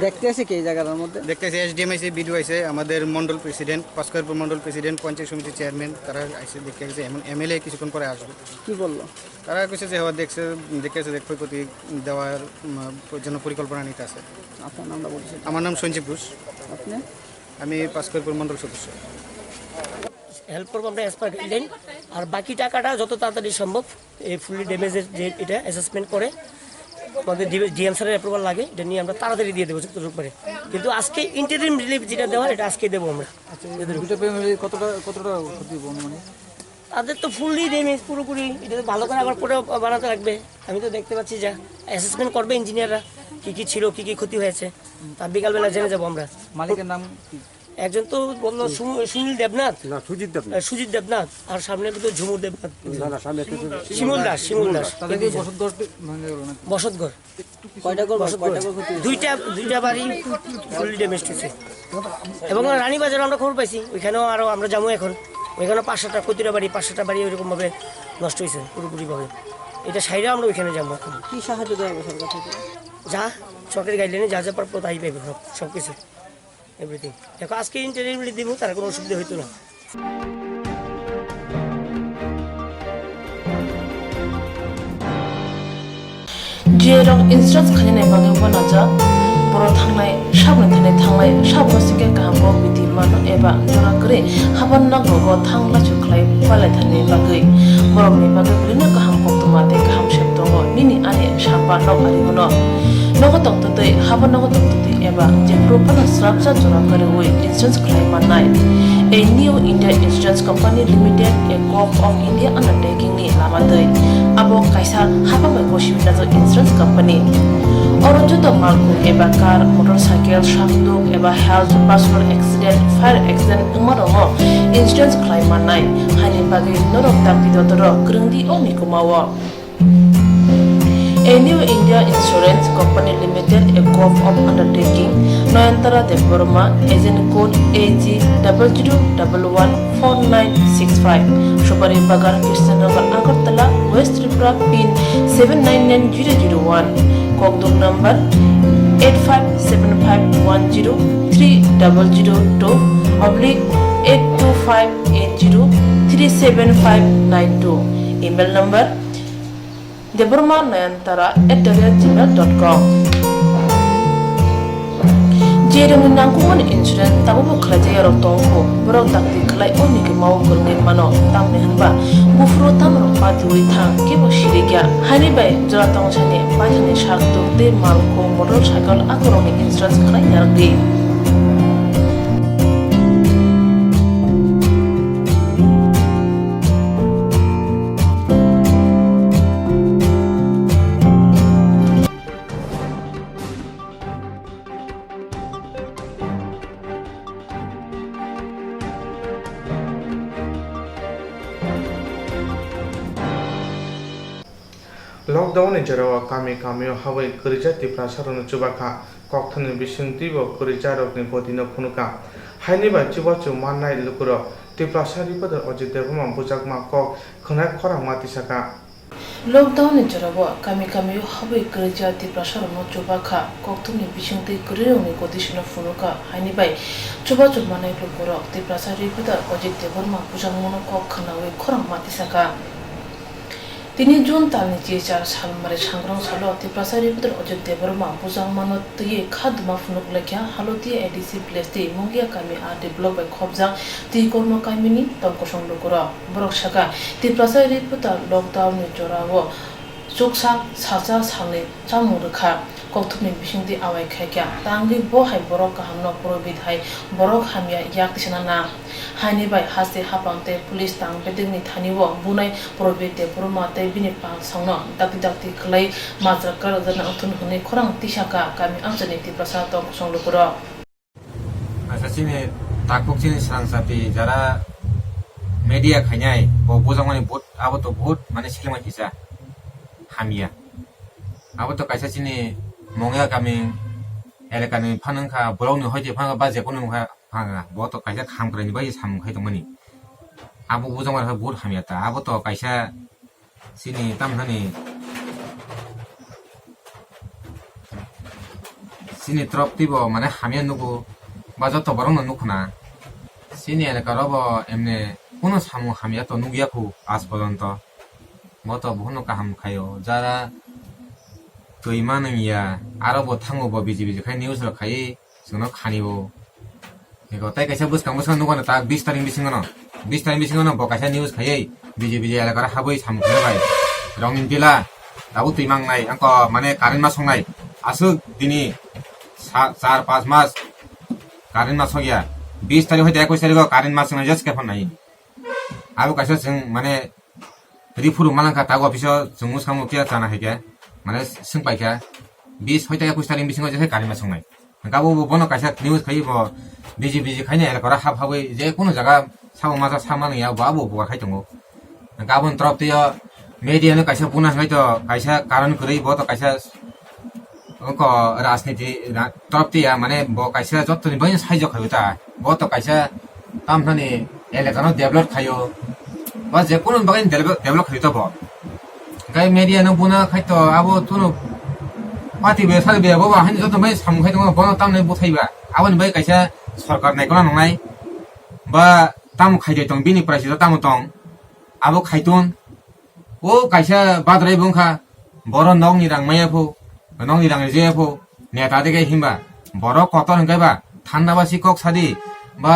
দেখতে আছে কি এই জায়গার মধ্যে? দেখতে আছে এসডিএম আইসে, বিডিও আইসে, আমাদের মন্ডল প্রেসিডেন্ট, পাঁচকরপুর মন্ডল প্রেসিডেন্ট, পঞ্চায়েত সমিতির চেয়ারম্যান, তারা আইসে দেখতে গেছে। এমএলএ কিছুক্ষণ পরে আসবে। কি বললো তারা কইছে যে দেখে ক্ষয়ক্ষতি দেওয়ার জন্য পরিকল্পনা নিতে আছে। আপনার নামটা বলছেন? আমার নাম সঞ্জীব ঘোষ, আপনি? আমি পাঁচকরপুর মন্ডল সদস্য। হেল্প করবো আমরা অ্যাজ পার গাইডলাইন, আর বাকি টাকাটা যত তাড়াতাড়ি সম্ভব এই ফুলি ড্যামেজের যে এটা অ্যাসেসমেন্ট করে আমাদের ডিএম স্যারের অ্যাপ্রুভাল লাগে, এটা নিয়ে আমরা তাড়াতাড়ি দিয়ে দেবো যতটুকু পারে। কিন্তু আজকে ইন্টারিম রিলিফ যেটা দেওয়ার এটা আজকে দেবো আমরা। কতটা ক্ষতি মানে? তাদের তো ফুললি ড্যামেজ পুরোপুরি, এটা তো ভালো করে আবার পুরো বানাতে লাগবে। আমি তো দেখতে পাচ্ছি যা অ্যাসেসমেন্ট করবে ইঞ্জিনিয়াররা, কী কী ছিল, কী কী ক্ষতি হয়েছে, তার বিকালবেলা জেনে যাবো আমরা। মালিকের নাম কি? একজন তো বললো সুনীল দেবনাথ, সুজিত দেবনাথ, আর সামনে তো ঝুমুর দেবনাথ, শিমুল দাস। বসতঘর কয়টা ঘর? দুইটা বাড়ি ফুললি ড্যামেজ হয়েছে। এবং রানীবাজারে আমরা খবর পাইছি, ওইখানেও আরও আমরা যাবো এখন, ওইখানেও 5-7টা প্রতিটা বাড়ি 5-7টা বাড়ি ওইরকমভাবে নষ্ট হয়েছে পুরোপুরিভাবে। এটা সাইডে আমরা ওইখানে যাবো এখন। কি সাহায্য দেওয়া হবে সরকার থেকে? যা সরকারি গাইডলাইনে যা পারবো তাই পাইবে, সব কিছু এভরিথিং। দেখো আজকে ইন্টারভিউ দিব, তার কোনো অসুবিধা হইতো না। जेराव इन्सुरेन्स खालामनाय बागै बनाजा बर' थांनाय साबनानै थांनाय साबसिके गाहामखौ बिदि मानो एबा जरा करे हाबन नांगौ थांला चुखलाय पालायथानि बागै बर'नि बागै बिदिनो गाहाम कक्तमा दे गाहाम शेप दङ निनि आने साबा नगारि होनो नगो तक्तदै हाबन नगो तक्तदै एबा जे प्रोपान स्राबजा जरा करे वे इन्सुरेन्स खालाम मानाय A new India Insurance Company Limited, a co-op of India undertaking ni lamadai. Abo kaisa haba mai goshimi nazo insurance company. Oro joto malku eba car, motorcycle, shafduk eba health, personal accident, fire accident umarongo insurance claim manai. Hani bagi norok tak bidodoro grungdi o mikumawo. A new India Insurance Company Limited, a co-op of undertaking, Noyantara de Burma, agent code AG00114965, Shubari Bagar, Krishnagar, Agartala, West Tripura, PIN 799001, Kokborok number 857510-82580375592, email number deburmanayantara@gmail.com. Jeremy nangkuman insurance tabu kerja rok tongko berok takti kelai oni ke mau kernet mano tam nehanba bufro tam rok pati thang ke bosiriga hani bai jora tong chane pajane shakto te malko motorcycle akoroni insurance kelai yardi. Lockdown जेराव कामी हाबै करिजा तिप्रासारनो चुबाखा कक्थनि बिसिंतिबो करिजा रकनि पदिनो खुनुका हाइनि बा चिबाचु माननाय लुकुरो तिप्रासारि पदर अजित देवमा बुजाकमा कक खनाय खरा मातिसाका lockdown जेराव कामी हाबै करिजा तिप्रासारनो चुबाखा कक्थनि बिसिंति करिरनि गदिसनो फुनुका हाइनि bye चुबाचु माननाय लुकुरो तिप्रासारि पदर अजित देवमा बुजाकमनो कक खनावे खरा मातिसाका তিনি জুন তালনি চেচার সালমারে সাংগ্রাং সালো তিপ্রাসারি পুত্র অজিত দেববর্মা বুজাং মানত তুই খাদমা ফুনুক লেখা হালতিয়া এডিসি প্লেসটি মঙ্গিয়া কামি আর ডেভেলপ বাই খবজাং তি কর্ম কামিনি তঙ্কসং লুকুরা বরক সাকা তিপ্রাসারি পুত্র লকডাউন জরাও চোকসা সাজা সালে চামু রেখা কক্তমনি বিসিংতি আওয়াই খাইকা তাঙ্গি বহাই বরক কাহামনো পুরোবিদ হাই বরক হামিয়া ইয়াকতিসানা না হাইনি বাই হাসে হাপাংতে পুলিশ তাং বেদেগনি থানিও বুনাই পুরোবিদ দে পুরমাতে বিনি পাং সংনো দাকি খলাই মাজরাকার জানা অথুন হনে খরাং তিসাকা কামি আমজানি তিপ্রাসা তং সংলুকুর আচ্ছা চিনে তাকুক চিনি স্রাংচাতি যারা media খাইনাই বজং মানে বহুত আবো তো বহুত মানে সিলেমাই কিসা হামিয়া আবো তো কাইসা চিনি মঙ্গিয়া কামি एलेकानि फानंखा बरावनो हयते फांगा बाजे कोनो फांगा बहुत कायसा काम करनि बाय साम खायदोंमोन आबो बुजांगार बहुत हामियाता आबो तो कायसा सिनि तामहानि सिनि ट्रपतिबो माने हामिया नुगो बाजा तो बरंनो नुखना सिनि एलेकारबो एमने कोनो सामु हामिया तो नुगियाखौ आज पर्यन्त बहुत बहुत काहाम खायो जारा तैमाननिया आरोबो थाङोबो बिजि खाय निउस खाय जोंनो खानिबो एगो ताइ कायसा बुसखां नुगोन ता 20 तारिख बिसिङनो बकायसा निउस खायै बिजि एलाकार हाबै सामु खायबाय रंगिन दिला दाबो तैमांनाय अंक माने कारेन्ट मा संनाय आसु दिनि 4-5 मास कारेन्ट मा सगिया 20 तारिख हयते 21 तारिख कारेन्ट मा संनाय जस केफन नाय आबो कायसा जों माने रिफुरु मालांका तागो अफिसो जों मुसखामु किया जाना हैके माने सोंपायखा 20 हयते 21 तारिख बिसिङो जे कारेन्ट मा संनाय गाबो बनो कायसा निउस खायबो बिजि खायने एलाकार हाबै जे कोनो जागा साबो माजा सामानिया बाबो बगा खायदोंगो गाबोन तरफतिया मेडियानो कायसा बुना हैतो कायसा कारण गरै बहुत कायसा अंक राजनीति तरफतिया माने ब कायसा जत्तनि बयन साइजो खायता बहुत कायसा तामथानि एलाकानो डेभलप खायो बा जे कोनो बगैन डेभलप खायतो ब गाय मेडियानो बुना खायतो आबो तुनु पार्टी बेसार बेबो बा हानि जत्त बै साम खायदोंगो बनो तामनै बुथाइबा आबोनि बै कायसा सरकार नायखौना नंनाय बा ताम खायदै दं बिनि प्राइस ताम दं आबो खायतुन ओ कायसा बाद्राय बुंखा बर नंनि रांमायाफो नंनि रां जेफो नेता देगे हिमबा बर कतर हंगायबा थान्दाबासि कक सादि बा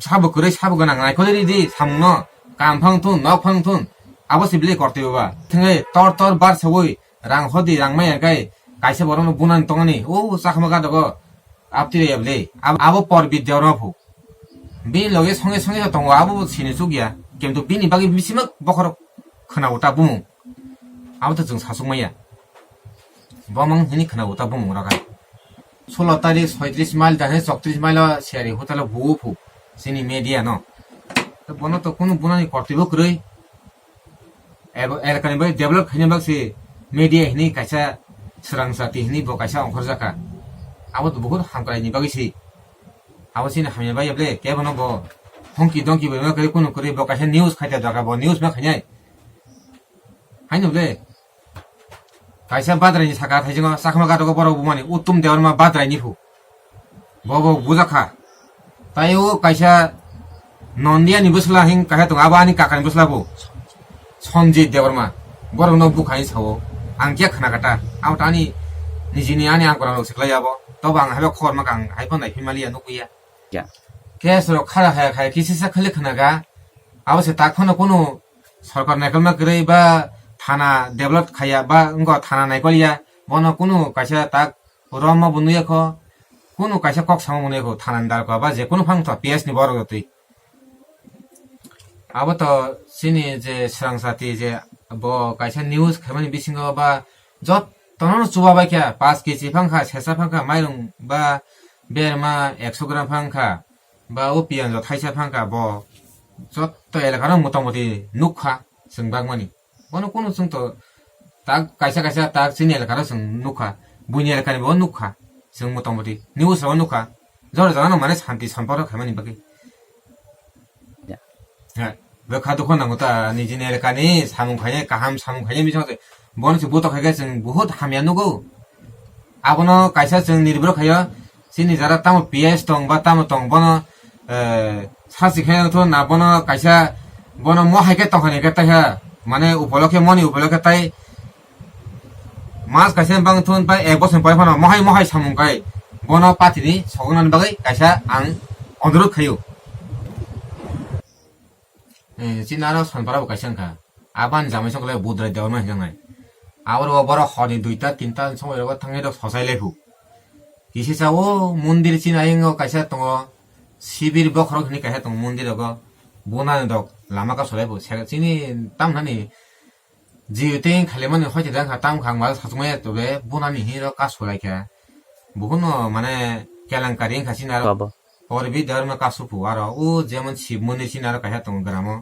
साबो करै साबो गोनां नायखौलै दि सामनो कामफांथुन नफांथुन आबो सिबले करतेबा थंगे तर बार सबै रां हदि रांमाया गाय कायसा बरनो बुनान तंगनि ओ साखमागा दगो आपतिरे याबले आबो पर बिद्यावनो फु बे लगे संगे दङ आबो सिने सुगिया किन्तु बिनि बागै बिसिमक बखर खोनाउता बुङो आबो त जों सासुमाया बमं हिनि खोनाउता बुङो रागा 16 तारिख 36 माइल दाने 34 माइल सेरि होतल बुफु सिनि मेडिया न त बनो त कुनु बुनानि कर्तव्य करै एलकानि बाय डेभलप खैने बाक्सि मेडिया हिनि कायसा स्रांसाति हिनि ब कायसा अंखर जाका आबो त बहुत हामकायनि बागैसि आबो सिनि हामिया बायब्ले के बनो ब हंकी दंकी बे मा करे कुनु करे ब कायसा न्यूज खायता जाका ब न्यूज मा खैनाय हाइनोब्ले कायसा बाद्रायनि साका थाइजों साखमा गादोगो बरो बुमानि उत्तम देवरमा बाद्रायनि फु बबो बुजाखा तायो कायसा नन्दियानि बसला हिं काहे तो आबानि काकानि बसलाबो सन्जित देवरमा बरो न बुखाइ सावो आं के खानागाटा आउ तानि निजिनि आनि आं गरानो सिखलायाबो तब आं हाबे खरमा गां हाइफन नाइफिमालिया नकुया या केसरो खारा हाया खाया किसिसा खले खनागा आवसे ताखफनो कोनो सरकार नायकलमा गरै बा थाना डेभलप खाया बा अंग थाना नायकलिया बनो कोनो कायसा ताक रममा बुनुयाखो कोनो कायसा कक सामो मुनेको थानान्दार को बा जे कोनो फांग त पिएस नि बरो गतै अब त सिनि जे स्रांसाति जे ब कायसा न्यूज खमानि बिसिङ बा जत तनन चुबाबाय क्या 5 केजी फांखा सेसा फांखा माइरं बा बेरमा 100 ग्राम फांखा बा ओपियान ज थाइसा फांखा ब जत एलाकानो मोटामोटी नुखा जों बागमानि बनो कोनो जों त ताक कायसा ताक सिनि एलाकानो जों नुखा बुनि एलाकानि ब नुखा जों मोटामोटी न्यूज र नुखा जर जानो माने शान्ति सम्पर्क खमानि बागै बेखा दुख नांगौ ता निजिनि एलाकानि सामुं खायने काहाम सामुं खायने बिजों बनसि बोत खायगा जों बहुत हामिया नुगौ आबनो कायसा जों निर्भर खायो सिनि जारा ताम पिएस दं बा ताम दं बनो सासि खायनो थ ना बनो कायसा बनो म हायके तखने के ता माने उपलक्षे मनि उपलक्षे ताइ मास कायसा बांग थुन पाइ 1 बछर पाइ फनो महाय सामुं खाय बनो पातिनि सगनान बागै कायसा आं अनुरोध खायो चिनारो सनपाराबो कायसांखा आबान जामै संगले बुद्राय देवमा हिजांनाय आरो बरो हनि 2टा 3टा समयरबो थांनाय दक ससाइलेखु किसिसा ओ मन्दिर चिनायंग कायसा दङ शिबिर बखरखनि कायसा दङ मन्दिरगो बनान दक लामाका सलायबो चिनि तामनानि जिउते खालेमानि हयते दांखा ताम खांमा सासुमाय तबे बनानि हिरो का सलायखा बहुन माने केलांकारि खासिनारो परबि धर्म का सुपु आरो ओ जेमन शिव मन्दिर चिनारो कायसा दङ ग्रामो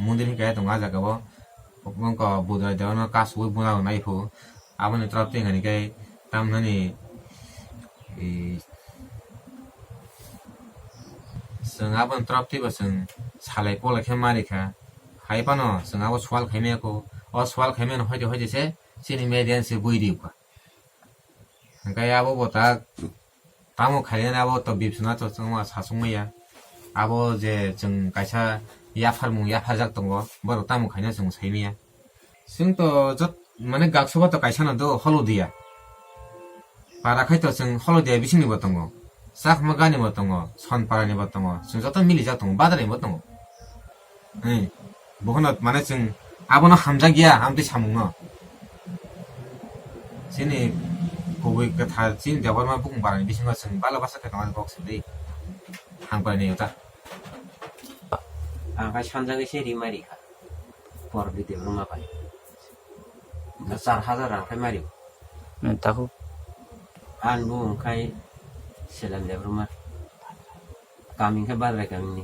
मन्दिर कायसा दङ आजागाबो बंका बुद्राय देवना कासुबो बुना नायफो आबनि तरफते गनिकै तामनानि जों आबन ट्राप्तिबो जों सालाय पला खेमारिखा हाइपानो जों आबो सवाल खाइमेको अ सवाल खाइमेन होइदे होइदेसे सिनि मेडियन से बुइदिबा गाय आबो बता तामो खाइलेन आबो त बिबसना त जों सासुंमैया आबो जे जों गायसा याफार जाक दङ बर तामो खाइना जों साइमिया जों त जत माने गाक्सबा त गायसाना द हलदिया पाराखाय त जों हलदिया बिसिनिबो दङ साखमा गानिबो दङ सनपारानिबो दङ जों जत मिलि जाक दङ बादारिबो दङ बहन माने जों आबोनो हामजा गैया आमते सामुङ सिनि गुबै कथा चिन देवरमा बुं बारानि बिसिङा जों बाला बासा कथा बक्स दै हांबानि उता आंहा सानजाङै से रिमारिखा पर बिदेबो माबाय 4,000 रां खाय मारि ताखौ आन बुंखाय सेलान देबो मा गामिखाय बाद्राय गामिनि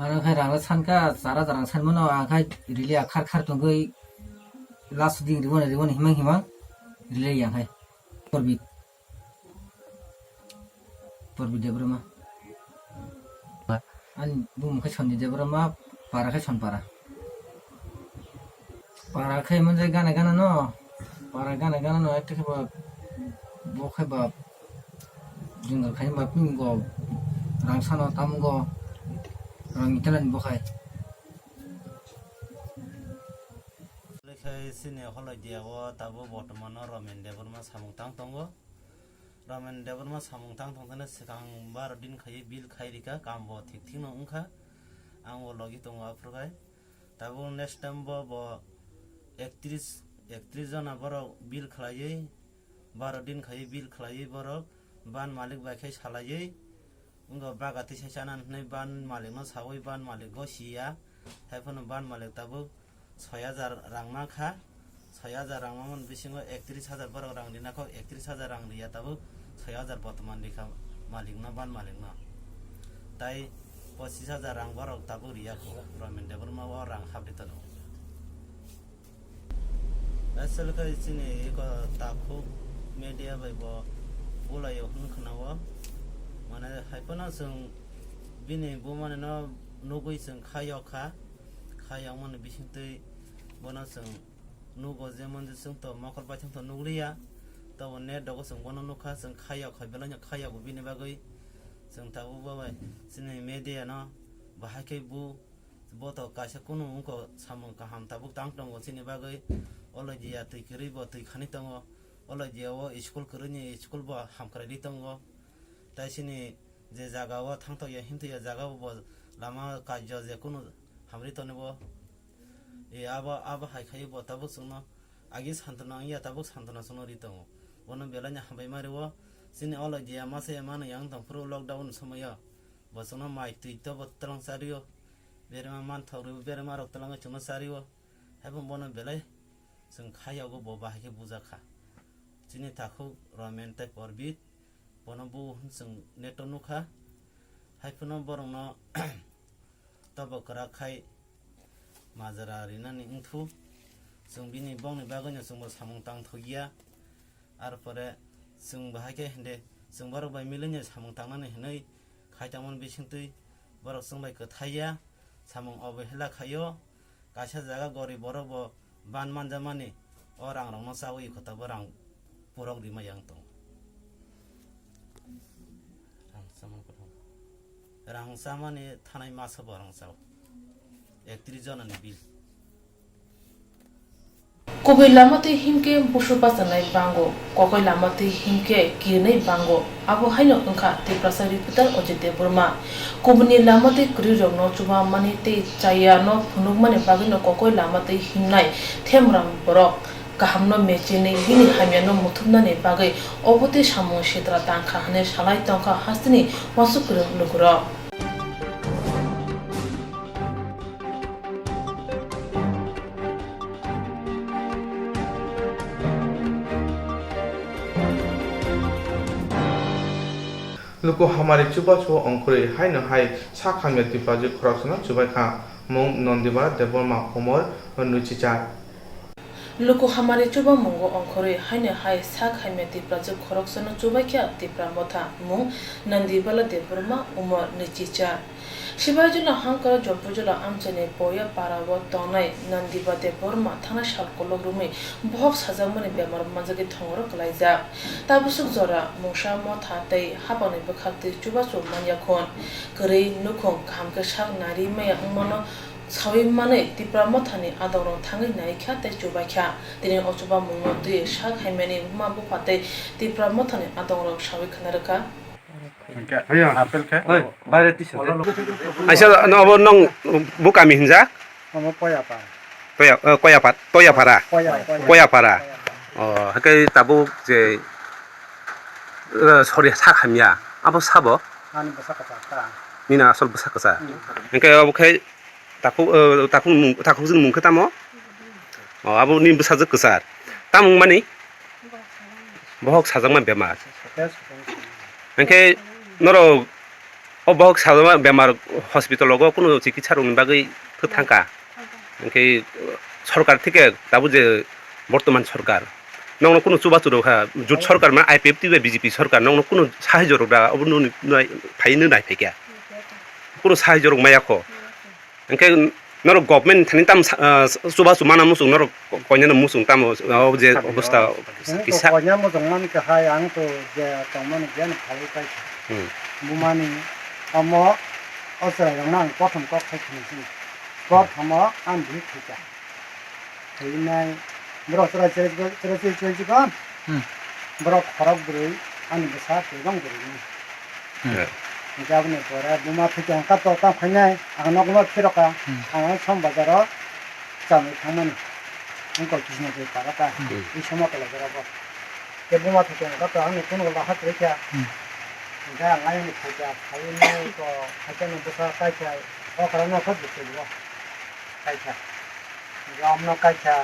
आरो खाय रां सानका 4,000 रां सानमोन आंखाय रिले खार दंगै लास्ट दिन रिवन हिमा रिले आंखाय परबि देब्रमा आन बुंखाय सननि देब्रमा पाराखाय सन पाराखाय मोनजाय गाना न पारा गाना न एतेखबा बखायबा जोंगा खाय मा पिंगो रां सानो तामगो रां इटालानि बखाय लेखाय सिने हलदियाव ताबो बर्तमान रमेन देबरमा सामुंतां दंगो रमेन देबरमा सामुंतां दंथाने सिगां 12 दिन खाय बिल खायरिका कामबो ठीक न उंखा आंबो लगि दङ आफ्रगाय ताबो नेक्स्ट टाइम बो 31 जना बर बिल खालायै 12 दिन खाय बिल खालायै बर बान मालिक बाखै सालायै उंगो बागाति साइसाना नै बान मालिक न सावै बान मालिक गसिया थाइफोन बान मालिक ताबो 6,000 रां माखा 6,000 रां मन बिसिङो 31,000 बर रां दिनाखौ 31,000 रां रिया ताबो 6,000 बर्तमान दिखा मालिक न बान मालिक न ताई 25,000 रां बर ताबो रिया खौ रमेन देबरमा व रां हाबदित दं असल का इसिने एक ताखौ मेडिया बायबो बुलायो होनखनाव माने हाइपना जों बिनि बो माने न नगै जों खायाव माने बिसिंतै बना जों नगो जेमन जों त मकर बाथिं त नुगलिया त ने दगो जों बना नखा जों खायबेला खायाव बिनि बागै जों ताबो बाबाय सिने मेडिया न बाहायकै बत कासे कुनु उनको सामु काहाम ताबो तां दङ सिने बागै अलजिया तैखरि ब तैखानि दङ अलजियाव स्कुल करनि स्कुल ब हामखरादि दङ ताइसिनि जे जागाव थांथया हिमथया जागाव ब लामा काज्य जे कुनु हामरि तनेबो ए आबा हायखाय ब ताबो सुनो आगे सान्तना या ताबो सान्तना सुनो रि दङ बन बेलानि हाबाय मारिव सिनि अलजिया मासे माने यां दंफ्रो लकडाउन समय बसनो माइ तैत बतलं सारियो बेरमा मान थौरि बेरमा रक्तलंग चुनो सारियो हाबो बन बेलाय जों खायावबो ब बाहायके बुजाखा जिनि ताखौ रमेन ताइ परबित बनबो जों नेटो नुखा हाइफनो बरंनो तबकरा खाय माजरा रिनानि इंथु जों बिनि बंनि बागैनो जोंबो सामुंतां थगिया आरो परे जों बाहायके हन्दे जों बारो बाय मिलिने सामुंतांनानै हनै खायतामन बिसिंतै बारो जों बाय कथाया सामुं अबहेला खायो गासा जागा गरि बरबो बान मानजामानि orang rong sawi kota barang purok di mayang tong rang sama ni tanai masa barang saw 31 jana ni bil Kobai lamate himke busupa sanai bango kokoi lamate himke kirnai bango abo haino angka te prasari putar ojete burma kobuni lamate kri rongno chuba mani te chaya no phunuk mane bagino kokoi lamate himnai themram borok kahamno mechene bini hamyano muthumnane bagai obote samu shetra tangkha hane salai tangkha hastini masukru lugro Luko hamari chuba chu ongkuri hai no hai sakhamya tipaji khorasna chubai kha mong nondibara deborma homor nuchicha Luku hamari chuba mungo onkore haine hai sak haime tipra je khoroksono chuba kya tipra motha mung nandi bala deburma umar nichicha Shibajula hankara jopujula amchane poya parawa tonai nandi ba deburma thana shal kologrumi bohok sajamani bemar manjagi thongro kalaija tabusuk jora mungsha motha tai habane bakhakti chuba chu manyakhon kare nukhong khamke sak nari maya umano Sawi mane tipra mothani adorong thangi nai kya te chuba kya tine ochuba mungno duye shak haimani ma bu pate tipra mothani adorong sawi khanaraka apel khe বাইরে T shirt আইসা নব নং বুকামি হিনজা Omo poya pa. Koyapara হাকে তাবু যে sorry সাখামিয়া আবো সাবো Ani basa kata ta. Mina আসল বসা কসা এনকে অবখাই তাকু जों मुंखो तामो आबो नि बसाजो कसार तामुं माने बहक साजांमा बेमार एनके नरो बहक साजांमा बेमार हस्पिटाल लगो कोनो चिकित्सा रंनि बागै थांका एनके सरकार থেকে दाबो जे बर्तमान सरकार नंगनो कोनो चुबाचुरखा जुट सरकार मा आईपीएफ टिबे बीजेपी सरकार नंगनो कोनो साहाय्य रगदा अबनो फाइनो नायफैया কোনো সাহায্য রক মায়াখো এনকে নর গভর্নমেন্ট থানি তাম সুবা সুমানা মুসুং নর কয়না মুসুং তাম যে অবস্থা কিসা কয়না mo dongman ka hai ang to je tongman gen phali kai bumani amo osra nang prothom kok khai khini prothom an bhi thika theinai bro sra che kon bro kharab broi an basa te dong broi Gavne pora buma thike angka to ta khainai angno guma phiroka ang som bazaro chami thamani angko kisna je parata ei somo kala jarabo ke buma thike angka to ang kono la hat rekha ga ngai ni khaja khainai ko khaja no basa kai kai o karana khot bute lo kai kha gamno kai kha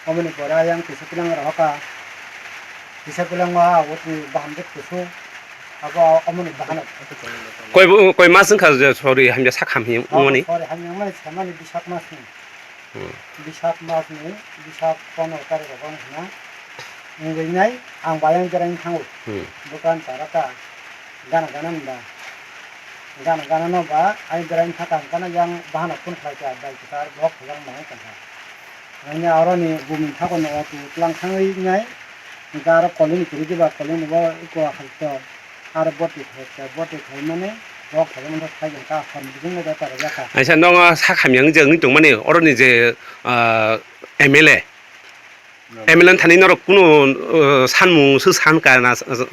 omni pora yang kisakulang roka kisakulang wa woti baham de kusu কয় মাস जोंखा सरि हामजा साखामहि उमनि सरि हामजा सामानि बिसाक मासनि बिसाक पनो तारिख बन ना इंगैनाय आं बायां जरानि थांगो दुकान साराका गाना न बा आइ जरानि थाका गाना yang bahana kun खायका बाइ कार ब्लक खालाम माय कानहा आइना आरनि बुमिन थाको न अतु प्लां थाङै नाय गार कलिनि किरिबा कलिनि बा को हालतो आरो बटि खाय माने बक खालामन थायगोन का फर्मजों दा तारा जाखा आइसा नङ साखामियां जों दं माने अरनि जे एमएलए थानि नर कुनु सानमुं सो सानकाना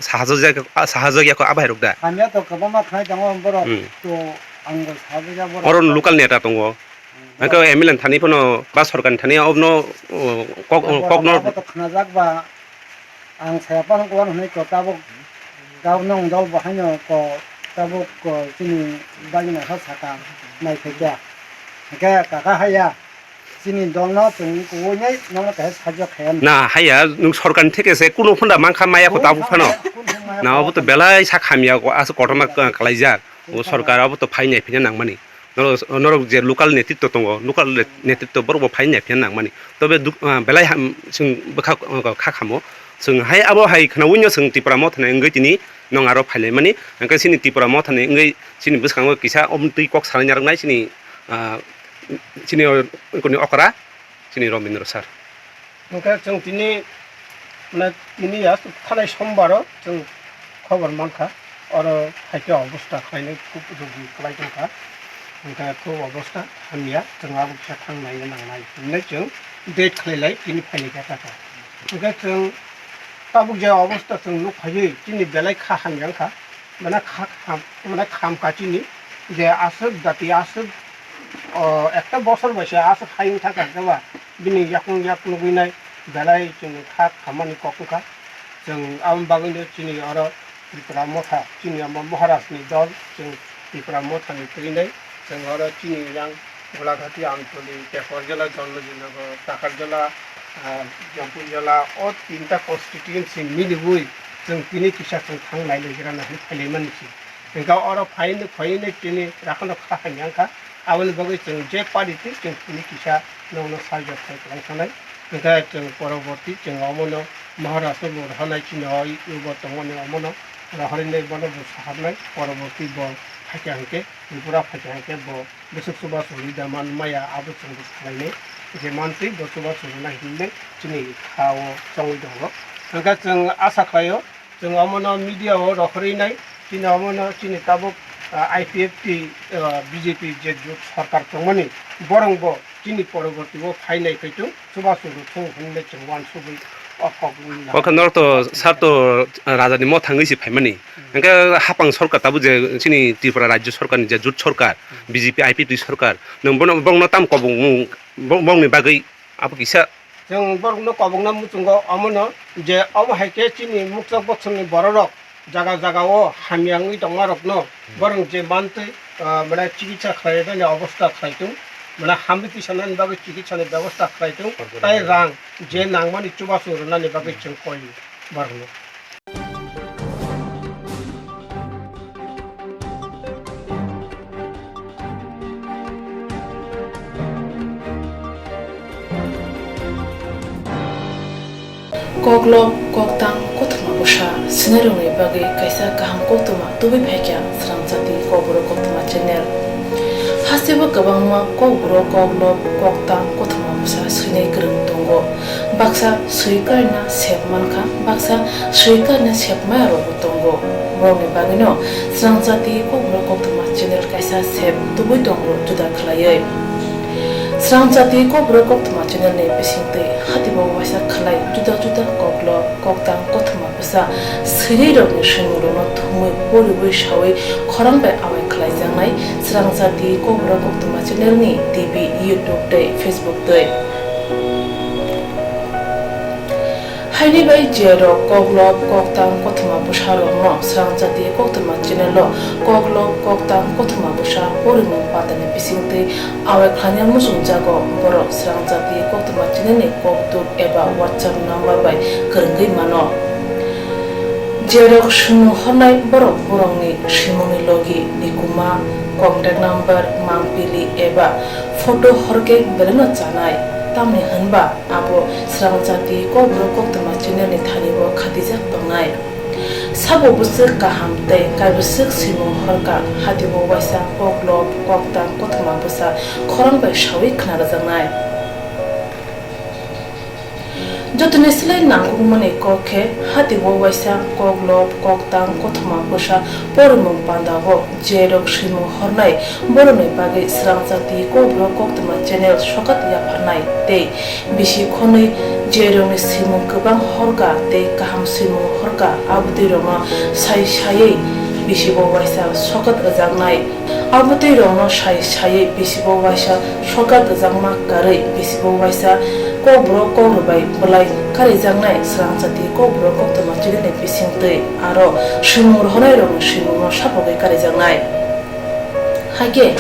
साहाजयाखौ आबायरक दा हामिया त कबमा खाय दङ बर तो आंगो साबजा बर अरन लोकाल नेता दङ आंखौ एमएलए थानि फनो बा सरकारनि थानि अबनो ककनर खनाजाक बा आं सायापान कोन होनै को ताबो गावनों दाव बाहायनो को ताबो को चिनि बागिना हा साका नाय फैया के काका हाया चिनि दंना जों कोनै नंग का साजो खायन ना हाया नों सरकारनि थेकेसे कुनु फन्दा मांखा मायाखौ दाबो फानो नाबो त बेलाय साखामिया को आस कटमा खालायजा सरकाराबो त फाइनाय फिना नांमानि नर जे लोकाल नेतृत्व दङ लोकाल नेतृत्व बरबो फाइनाय फिना नांमानि तबे बेलाय जों खाखामो जों हाय आबो हाय खनावैनो जों तिप्रा मथने इंगै तिनि नङ आरो फाइले माने अंका सिनि तिप्रा मथने इंगै सिनि बसखाङो किसा अमतै कक सालाय नारनाय सिनि कोनि अकरा सिनि रबिन्द्र सार अंका जों तिनि माने तिनि या थानाय समबारो जों खबर मानखा आरो हायके अबस्था खायनो खूब रोगि खालायदोंखा अंका खूब अबस्था हामिया जों आबो फिसा थांनायनो नांनाय नै जों डेट खालायलाय तिनि फाइले गाथा अंका जों ताबुक जे अवस्था जों लोक फायै तिनि बेलाय खाहांयाखा माने खाम काचिनि जे आसब दाति आसब একটা বছর বসে আসে খাইন থাকা দেবা বিনি याकुं लुगैनाय बेलाय जों खामानि ककखा जों आम बागैनो चिनि आरो त्रिपुरा मथा चिनि आम महाराष्ट्रनि दल जों त्रिपुरा मथानि फैनाय जों आरो चिनि यां गलाघाटी आंचलिक तेपर जिल्ला जन्मजिनगर टाकार जिल्ला जमपुर जिल्ला और तीनटा कन्स्टिट्युएन्सि मिलिबुय जों तिनि किसाखौ थांनाय लैग्राना फैलायमानसि जों आरो फायनो चिनि राखनो खाहानियाखा आवल बगै जों जे पार्टी जों तिनि किसा नौनो सायजा खालामनाय ओमफ्राय जों परबर्ती जों अमनो महाराष्ट्र रहानाय चिनाव युवा दंमोन अमनो रहानाय बनो बुसाहारनाय परबर्ती ब फाइका हांके त्रिपुरा फाइका हांके ब बोसोर सुबा सुरि दामान माया आबो जों बुसानायने जे मानसि बोसोर सुरि हिंने चिनि खाव संगि दङ ओमफ्राय जों आसा खायो जों अमनो मिडियाव रखरिनाय चिनि अमनो चिनि ताबो आईपीएफटी बीजेपी जे सरकार दंमोन बरंबो चिनि परबर्ती वो फाइनाय फैतो सुबा सुरु थं हिंने जों वान सुबै Wakanda to sato raja ni mo thangai si phaimani engka hapang sarkar tabu je chini Tripura rajya sarkar ni je jut sarkar BJP IPP sarkar nong bongno tam kobong bongni bagai apa kisa जों बरनो कबंगना मुचुंगो अमनो जे अब हाइके चिनि मुक्ता बक्सनि बररक जागा जागाओ हामियांगि दंगारकनो बरं जे मानते माने चिकित्सा खालायनायनि अवस्था खालायदों माने हामिति साननानै बागै चिकित्सानि व्यवस्था खालायदों ताय रां जे नांमानि चुबासु रनानि बागै जों कय बरनो Koklok koktang Koktwma busha sinarungi bagi kaisa kaham Koktwma tubi phekya Swrangchati Kokborok Koktwma channel hasiba kabangma Kokborok koklok koktang Koktwma busha sinai kereng tongo baksa suikarna sepmanka baksa suikarna sepmaya robo tongo morni bagino Swrangchati Kokborok Koktwma channel kaisa sep tubi tongo juda khalayai Swrangchati Kokborok Koktwma channel ne bisingte hatibo waisa khalai juda juda koklo koktang Koktwma busa siri rokni shingurno thumui poribu shawi khorangbe awai khalai jangnai Swrangchati Kokborok Koktwma channel ni TV YouTube dai Facebook dai haini bai jero koklo koktang Koktwma busa rokno Swrangchati Koktwma channel lo koklo koktang Koktwma busa porimu patane bisingte awai khanya musung jago borok Swrangchati Koktwma channel ni koktub eba WhatsApp number bai kerenggai mano jerok sumu honai borok borongni simoni logi nikuma contact number mangpili eba photo horke beleno chanai tamni hanba abo Swrangchati Kokborok Koktwma channel ni thanibo khatijak tongnai sabo busuk kaham tei kaibusuk simung horka hatibo waisa koklok koktang Koktwma busa khorang bai shawi khnarajangnai jotone silai nangkukmani kokhe hatibo waisa koklok koktang Koktwma busa pormung pandago jerok simung hornai boroni bagai Swrangchati Kokborok Koktwma channel sokat yapharnai tei bisi khonui jerokni simung kubang horka tei kaham simung horka abudi roma sai sai bisibo waisa sokat ajangnai abudi roma sai sai bisibo waisa sokat ajangma karai bisibo waisa Kokborok Kokrubai bulai kari jangnai Swrangchati Kokborok Koktwma channel bisingtei aro simung honai rok simung sapogai kari jangnai haike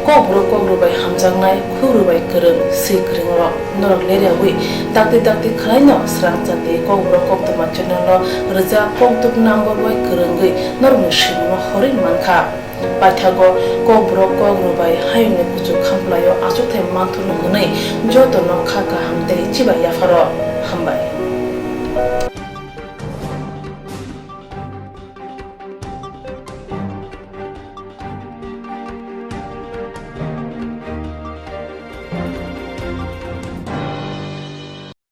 Kokborok Kokrubai hamjangnai khugrubai kereng sei kereng norok leriawi dakti dakti khalaino Swrangchati Kokborok Koktwma channel lo reja koktub number bai kerengai norok simung hori mankha paithago Kokborok Kokrubai haine kuchu khamplayo achukthai manthulu hwnai joto no khaka hamtei chibai yafaro hambai